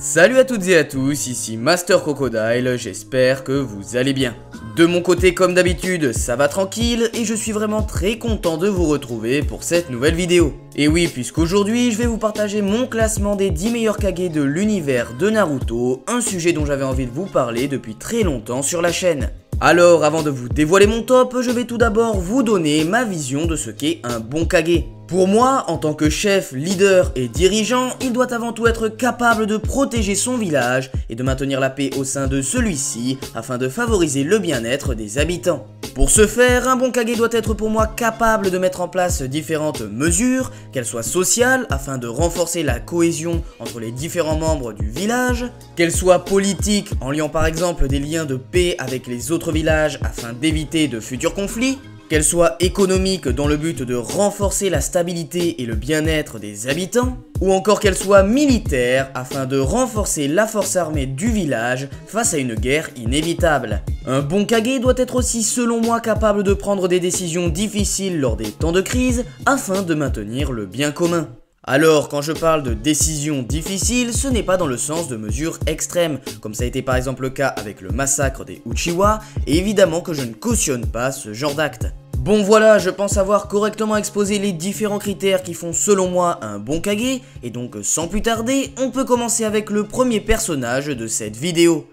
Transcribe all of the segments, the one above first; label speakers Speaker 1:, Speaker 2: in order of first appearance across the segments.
Speaker 1: Salut à toutes et à tous, ici Master Crocodile, j'espère que vous allez bien. De mon côté, comme d'habitude, ça va tranquille et je suis vraiment très content de vous retrouver pour cette nouvelle vidéo. Et oui, puisqu'aujourd'hui, je vais vous partager mon classement des 10 meilleurs Kage de l'univers de Naruto, un sujet dont j'avais envie de vous parler depuis très longtemps sur la chaîne. Alors, avant de vous dévoiler mon top, je vais tout d'abord vous donner ma vision de ce qu'est un bon Kage. Pour moi, en tant que chef, leader et dirigeant, il doit avant tout être capable de protéger son village et de maintenir la paix au sein de celui-ci afin de favoriser le bien-être des habitants. Pour ce faire, un bon Kage doit être pour moi capable de mettre en place différentes mesures, qu'elles soient sociales afin de renforcer la cohésion entre les différents membres du village, qu'elles soient politiques en liant par exemple des liens de paix avec les autres villages afin d'éviter de futurs conflits, qu'elle soit économique dans le but de renforcer la stabilité et le bien-être des habitants, ou encore qu'elle soit militaire afin de renforcer la force armée du village face à une guerre inévitable. Un bon Kage doit être aussi selon moi capable de prendre des décisions difficiles lors des temps de crise afin de maintenir le bien commun. Alors, quand je parle de décisions difficiles, ce n'est pas dans le sens de mesures extrêmes, comme ça a été par exemple le cas avec le massacre des Uchiwa, et évidemment que je ne cautionne pas ce genre d'acte. Bon voilà, je pense avoir correctement exposé les différents critères qui font selon moi un bon Kage, et donc sans plus tarder, on peut commencer avec le premier personnage de cette vidéo.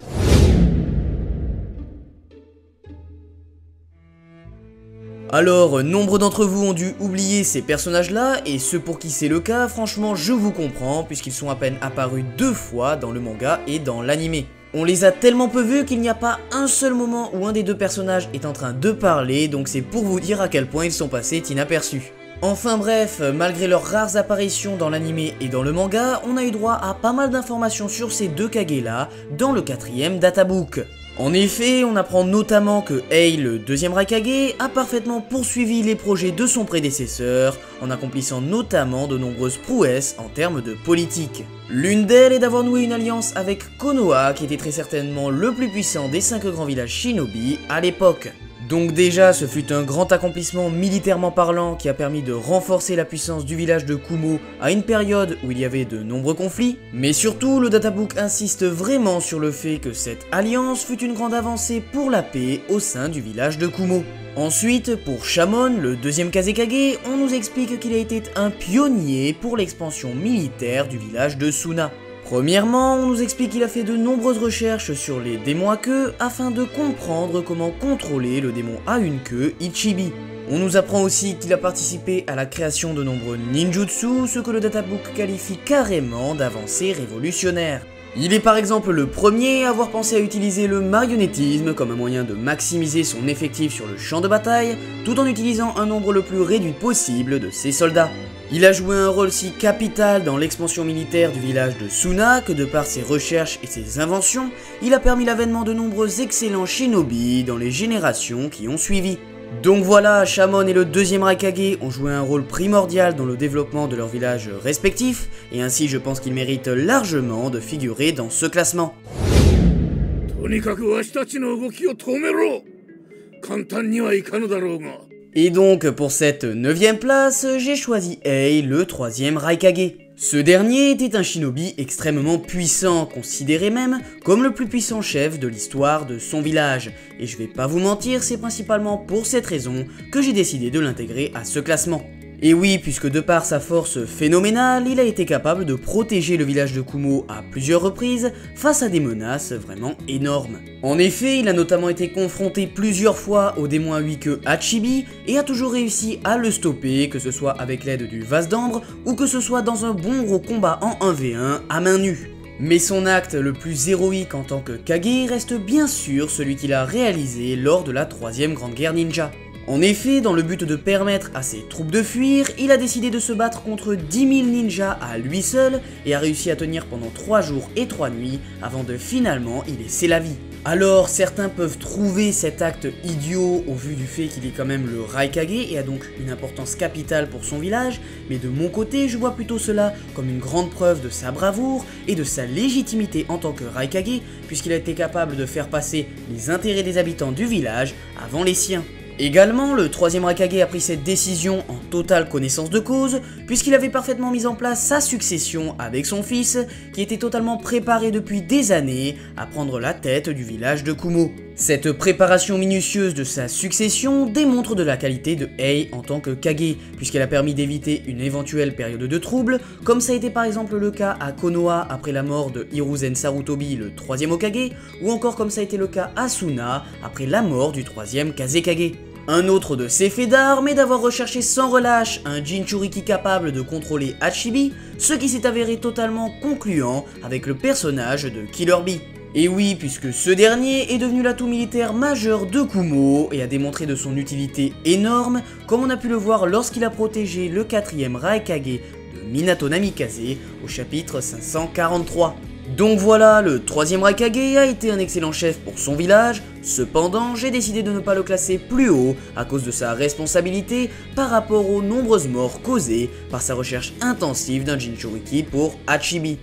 Speaker 1: Alors, nombre d'entre vous ont dû oublier ces personnages-là, et ceux pour qui c'est le cas, franchement je vous comprends, puisqu'ils sont à peine apparus 2 fois dans le manga et dans l'anime. On les a tellement peu vus qu'il n'y a pas un seul moment où un des deux personnages est en train de parler, donc c'est pour vous dire à quel point ils sont passés inaperçus. Enfin bref, malgré leurs rares apparitions dans l'anime et dans le manga, on a eu droit à pas mal d'informations sur ces deux Kage là dans le 4ème databook. En effet, on apprend notamment que Ei, le 2ème Raikage, a parfaitement poursuivi les projets de son prédécesseur, en accomplissant notamment de nombreuses prouesses en termes de politique. L'une d'elles est d'avoir noué une alliance avec Konoha, qui était très certainement le plus puissant des 5 grands villages shinobi à l'époque. Donc déjà, ce fut un grand accomplissement militairement parlant qui a permis de renforcer la puissance du village de Kumo à une période où il y avait de nombreux conflits, mais surtout le databook insiste vraiment sur le fait que cette alliance fut une grande avancée pour la paix au sein du village de Kumo. Ensuite, pour Shamon, le 2ème Kazekage, on nous explique qu'il a été un pionnier pour l'expansion militaire du village de Suna. Premièrement, on nous explique qu'il a fait de nombreuses recherches sur les démons à queue afin de comprendre comment contrôler le démon à une queue Ichibi. On nous apprend aussi qu'il a participé à la création de nombreux ninjutsu, ce que le databook qualifie carrément d'avancée révolutionnaire. Il est par exemple le premier à avoir pensé à utiliser le marionnettisme comme un moyen de maximiser son effectif sur le champ de bataille, tout en utilisant un nombre le plus réduit possible de ses soldats. Il a joué un rôle si capital dans l'expansion militaire du village de Suna que de par ses recherches et ses inventions, il a permis l'avènement de nombreux excellents shinobi dans les générations qui ont suivi. Donc voilà, Shamon et le 2ème Raikage ont joué un rôle primordial dans le développement de leurs villages respectifs, et ainsi je pense qu'ils méritent largement de figurer dans ce classement. Et donc pour cette 9ème place, j'ai choisi Ei, le 3ème Raikage. Ce dernier était un shinobi extrêmement puissant, considéré même comme le plus puissant chef de l'histoire de son village. Et je vais pas vous mentir, c'est principalement pour cette raison que j'ai décidé de l'intégrer à ce classement. Et oui, puisque de par sa force phénoménale, il a été capable de protéger le village de Kumo à plusieurs reprises face à des menaces vraiment énormes. En effet, il a notamment été confronté plusieurs fois au démon à 8 queues Hachibi et a toujours réussi à le stopper, que ce soit avec l'aide du vase d'ambre ou que ce soit dans un bon gros combat en 1v1 à main nue. Mais son acte le plus héroïque en tant que Kage reste bien sûr celui qu'il a réalisé lors de la 3ème grande guerre ninja. En effet, dans le but de permettre à ses troupes de fuir, il a décidé de se battre contre 10 000 ninjas à lui seul et a réussi à tenir pendant 3 jours et 3 nuits avant de finalement y laisser la vie. Alors, certains peuvent trouver cet acte idiot au vu du fait qu'il est quand même le Raikage et a donc une importance capitale pour son village, mais de mon côté, je vois plutôt cela comme une grande preuve de sa bravoure et de sa légitimité en tant que Raikage, puisqu'il a été capable de faire passer les intérêts des habitants du village avant les siens. Également, le troisième Raikage a pris cette décision en totale connaissance de cause, puisqu'il avait parfaitement mis en place sa succession avec son fils, qui était totalement préparé depuis des années à prendre la tête du village de Kumo. Cette préparation minutieuse de sa succession démontre de la qualité de Ei en tant que Kage, puisqu'elle a permis d'éviter une éventuelle période de trouble, comme ça a été par exemple le cas à Konoha après la mort de Hiruzen Sarutobi, le troisième Hokage, ou encore comme ça a été le cas à Suna après la mort du troisième Kazekage. Un autre de ses faits d'armes est d'avoir recherché sans relâche un Jinchuriki capable de contrôler Hachibi, ce qui s'est avéré totalement concluant avec le personnage de Killer Bee. Et oui, puisque ce dernier est devenu l'atout militaire majeur de Kumo et a démontré de son utilité énorme, comme on a pu le voir lorsqu'il a protégé le 4ème Raikage de Minato Namikaze au chapitre 543. Donc voilà, le troisième Raikage a été un excellent chef pour son village, cependant j'ai décidé de ne pas le classer plus haut à cause de sa responsabilité par rapport aux nombreuses morts causées par sa recherche intensive d'un Jinchuriki pour Hachibi.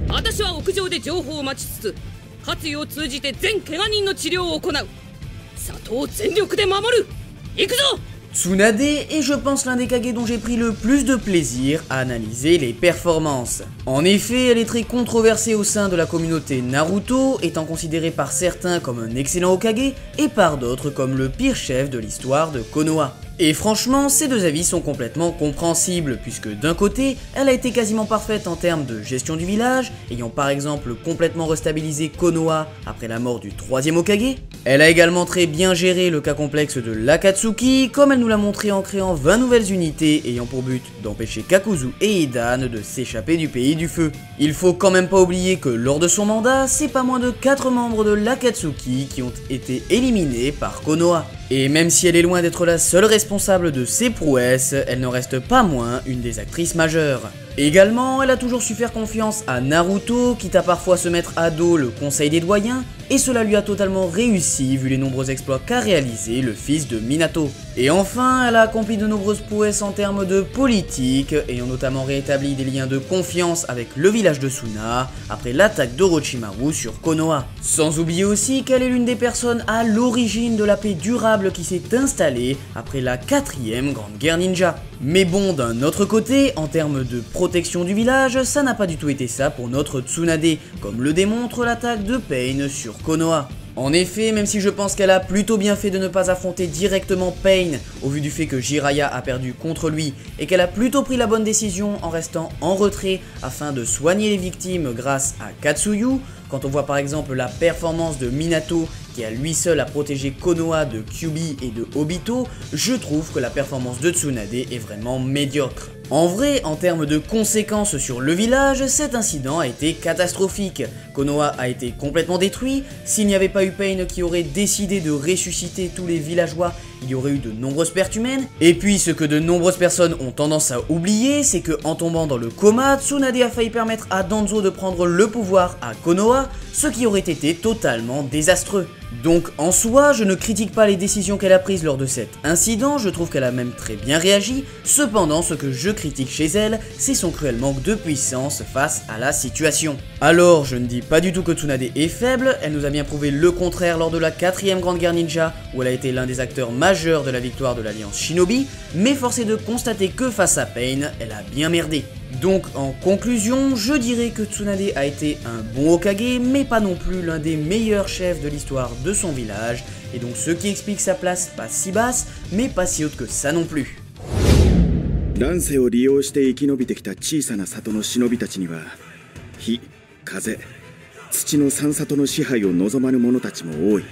Speaker 2: 私は屋上で情報を待ちつつ活用を通じて全怪我人の治療を行う里を全力で守る行くぞ
Speaker 1: Tsunade est je pense l'un des Kage dont j'ai pris le plus de plaisir à analyser les performances. En effet, elle est très controversée au sein de la communauté Naruto, étant considérée par certains comme un excellent Hokage et par d'autres comme le pire chef de l'histoire de Konoha. Et franchement, ces deux avis sont complètement compréhensibles, puisque d'un côté, elle a été quasiment parfaite en termes de gestion du village, ayant par exemple complètement restabilisé Konoha après la mort du troisième Hokage. Elle a également très bien géré le cas complexe de l'Akatsuki, comme elle nous l'a montré en créant 20 nouvelles unités ayant pour but d'empêcher Kakuzu et Hidan de s'échapper du pays du feu. Il faut quand même pas oublier que lors de son mandat, c'est pas moins de 4 membres de l'Akatsuki qui ont été éliminés par Konoha. Et même si elle est loin d'être la seule responsable de ses prouesses, elle ne reste pas moins une des actrices majeures. Également, elle a toujours su faire confiance à Naruto, quitte à parfois se mettre à dos le conseil des doyens, et cela lui a totalement réussi vu les nombreux exploits qu'a réalisé le fils de Minato. Et enfin, elle a accompli de nombreuses prouesses en termes de politique, ayant notamment rétabli des liens de confiance avec le village de Suna, après l'attaque d'Orochimaru sur Konoha. Sans oublier aussi qu'elle est l'une des personnes à l'origine de la paix durable qui s'est installée après la 4ème Grande Guerre Ninja. Mais bon, d'un autre côté, en termes de protection du village, ça n'a pas du tout été ça pour notre Tsunade, comme le démontre l'attaque de Pain sur Konoha. En effet, même si je pense qu'elle a plutôt bien fait de ne pas affronter directement Pain, au vu du fait que Jiraiya a perdu contre lui, et qu'elle a plutôt pris la bonne décision en restant en retrait afin de soigner les victimes grâce à Katsuyu, quand on voit par exemple la performance de Minato qui à lui seul a protégé Konoha de Kyuubi et de Obito, je trouve que la performance de Tsunade est vraiment médiocre. En vrai, en termes de conséquences sur le village, cet incident a été catastrophique. Konoha a été complètement détruit, s'il n'y avait pas eu Pain qui aurait décidé de ressusciter tous les villageois, il y aurait eu de nombreuses pertes humaines. Et puis ce que de nombreuses personnes ont tendance à oublier, c'est que en tombant dans le coma, Tsunade a failli permettre à Danzo de prendre le pouvoir à Konoha, ce qui aurait été totalement désastreux. Donc en soi, je ne critique pas les décisions qu'elle a prises lors de cet incident, je trouve qu'elle a même très bien réagi, cependant ce que je critique chez elle, c'est son cruel manque de puissance face à la situation. Alors je ne dis pas du tout que Tsunade est faible, elle nous a bien prouvé le contraire lors de la 4ème Grande Guerre Ninja, où elle a été l'un des acteurs majeurs de la victoire de l'Alliance Shinobi, mais force est de constater que face à Pain, elle a bien merdé. Donc en conclusion, je dirais que Tsunade a été un bon Hokage, mais pas non plus l'un des meilleurs chefs de l'histoire de son village, et donc ce qui explique sa place pas si basse, mais pas si haute que ça non plus.
Speaker 3: 乱世を利用して生き延びてきた小さな里の忍びたちには火、風、土の三里の支配を望まぬ者たちも多い。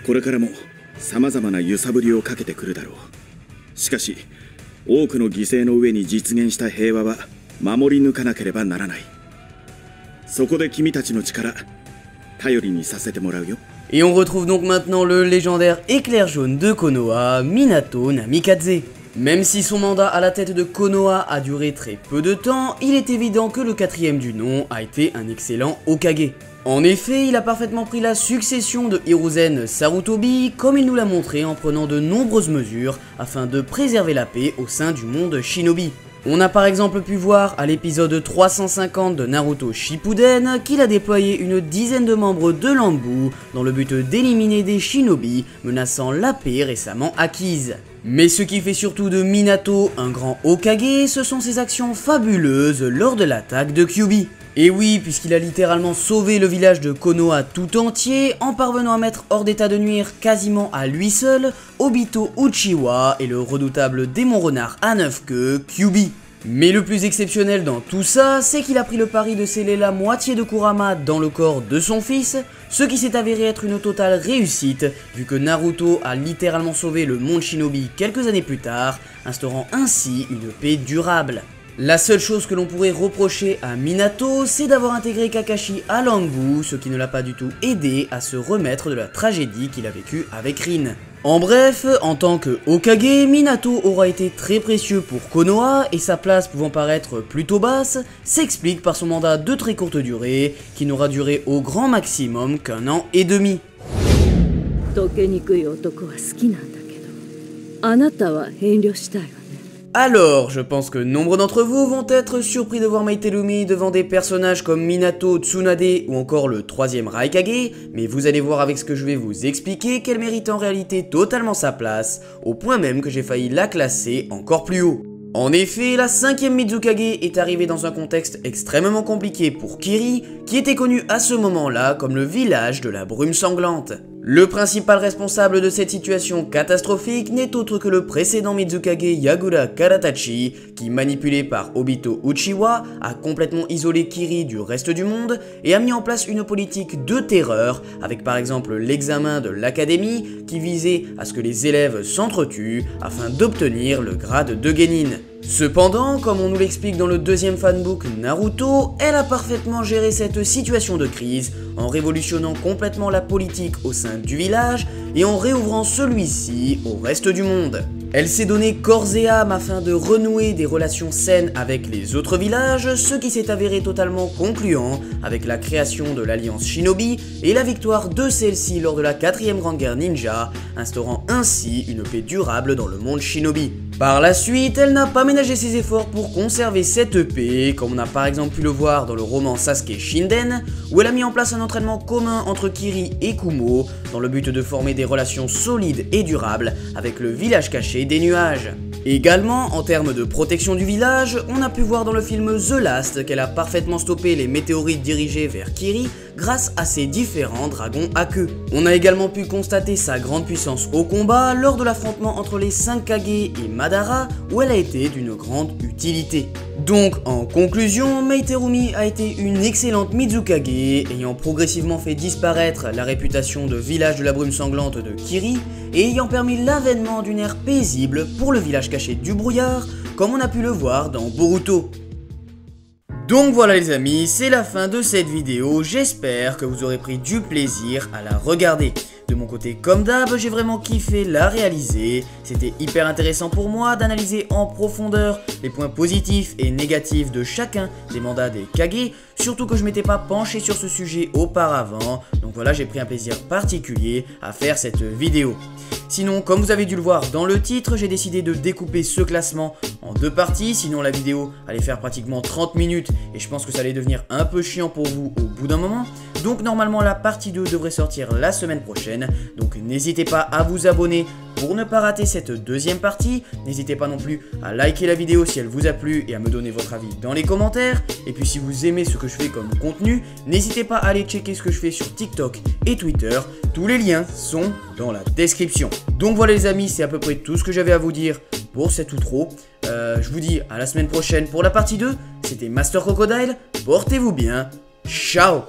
Speaker 3: これからもさまざまな揺さぶりをかけてくるだろう。しかし多くの犠牲の上に実現した平和は守り抜かなければならない。そこで君たちの力頼りにさせてもらうよ。
Speaker 1: Et on retrouve donc maintenant le légendaire éclair jaune de Konoha, Minato Namikaze. Même si son mandat à la tête de Konoha a duré très peu de temps, il est évident que le 4ème du nom a été un excellent Hokage. En effet, il a parfaitement pris la succession de Hiruzen Sarutobi, comme il nous l'a montré en prenant de nombreuses mesures afin de préserver la paix au sein du monde Shinobi. On a par exemple pu voir à l'épisode 350 de Naruto Shippuden qu'il a déployé une dizaine de membres de l'Anbu dans le but d'éliminer des shinobi menaçant la paix récemment acquise. Mais ce qui fait surtout de Minato un grand Hokage, ce sont ses actions fabuleuses lors de l'attaque de Kyuubi. Et oui, puisqu'il a littéralement sauvé le village de Konoha tout entier en parvenant à mettre hors d'état de nuire quasiment à lui seul Obito Uchiwa et le redoutable démon renard à 9 queues Kyuubi. Mais le plus exceptionnel dans tout ça, c'est qu'il a pris le pari de sceller la moitié de Kurama dans le corps de son fils, ce qui s'est avéré être une totale réussite, vu que Naruto a littéralement sauvé le monde Shinobi quelques années plus tard, instaurant ainsi une paix durable. La seule chose que l'on pourrait reprocher à Minato, c'est d'avoir intégré Kakashi à l'Anbu, ce qui ne l'a pas du tout aidé à se remettre de la tragédie qu'il a vécue avec Rin. En bref, en tant que Hokage, Minato aura été très précieux pour Konoha et sa place pouvant paraître plutôt basse, s'explique par son mandat de très courte durée, qui n'aura duré au grand maximum qu'1 an et demi. Alors, je pense que nombre d'entre vous vont être surpris de voir Maitelumi devant des personnages comme Minato, Tsunade ou encore le 3ème Raikage, mais vous allez voir avec ce que je vais vous expliquer qu'elle mérite en réalité totalement sa place, au point même que j'ai failli la classer encore plus haut. En effet, la 5ème Mizukage est arrivée dans un contexte extrêmement compliqué pour Kiri, qui était connu à ce moment-là comme le village de la brume sanglante. Le principal responsable de cette situation catastrophique n'est autre que le précédent Mizukage Yagura Karatachi, qui, manipulé par Obito Uchiwa, a complètement isolé Kiri du reste du monde et a mis en place une politique de terreur, avec par exemple l'examen de l'académie qui visait à ce que les élèves s'entretuent afin d'obtenir le grade de Genin. Cependant, comme on nous l'explique dans le 2ème fanbook Naruto, elle a parfaitement géré cette situation de crise en révolutionnant complètement la politique au sein du village et en réouvrant celui-ci au reste du monde. Elle s'est donné corps et âme afin de renouer des relations saines avec les autres villages, ce qui s'est avéré totalement concluant avec la création de l'Alliance Shinobi et la victoire de celle-ci lors de la 4ème Grande Guerre Ninja, instaurant ainsi une paix durable dans le monde Shinobi. Par la suite, elle n'a pas ménagé ses efforts pour conserver cette paix, comme on a par exemple pu le voir dans le roman Sasuke Shinden, où elle a mis en place un entraînement commun entre Kiri et Kumo, dans le but de former des relations solides et durables avec le village caché des nuages. Également, en termes de protection du village, on a pu voir dans le film The Last qu'elle a parfaitement stoppé les météorites dirigées vers Kiri grâce à ses différents dragons à queue. On a également pu constater sa grande puissance au combat lors de l'affrontement entre les 5 Kage et Madara, où elle a été d'une grande utilité. Donc en conclusion, Maiterumi a été une excellente Mizukage, ayant progressivement fait disparaître la réputation de village de la brume sanglante de Kiri, et ayant permis l'avènement d'une ère paisible pour le village caché du brouillard, comme on a pu le voir dans Boruto. Donc voilà les amis, c'est la fin de cette vidéo, j'espère que vous aurez pris du plaisir à la regarder. De mon côté, comme d'hab, j'ai vraiment kiffé la réaliser, c'était hyper intéressant pour moi d'analyser en profondeur les points positifs et négatifs de chacun des mandats des Kage, surtout que je m'étais pas penché sur ce sujet auparavant, donc voilà, j'ai pris un plaisir particulier à faire cette vidéo. Sinon, comme vous avez dû le voir dans le titre, j'ai décidé de découper ce classement en 2 parties, sinon la vidéo allait faire pratiquement 30 minutes et je pense que ça allait devenir un peu chiant pour vous au bout d'un moment. Donc normalement la partie 2 devrait sortir la semaine prochaine, donc n'hésitez pas à vous abonner pour ne pas rater cette 2e partie. N'hésitez pas non plus à liker la vidéo si elle vous a plu et à me donner votre avis dans les commentaires. Et puis si vous aimez ce que je fais comme contenu, n'hésitez pas à aller checker ce que je fais sur TikTok et Twitter. Tous les liens sont dans la description. Donc voilà les amis, c'est à peu près tout ce que j'avais à vous dire pour cet outro. Je vous dis à la semaine prochaine pour la partie 2. C'était Master Crocodile, portez-vous bien, ciao.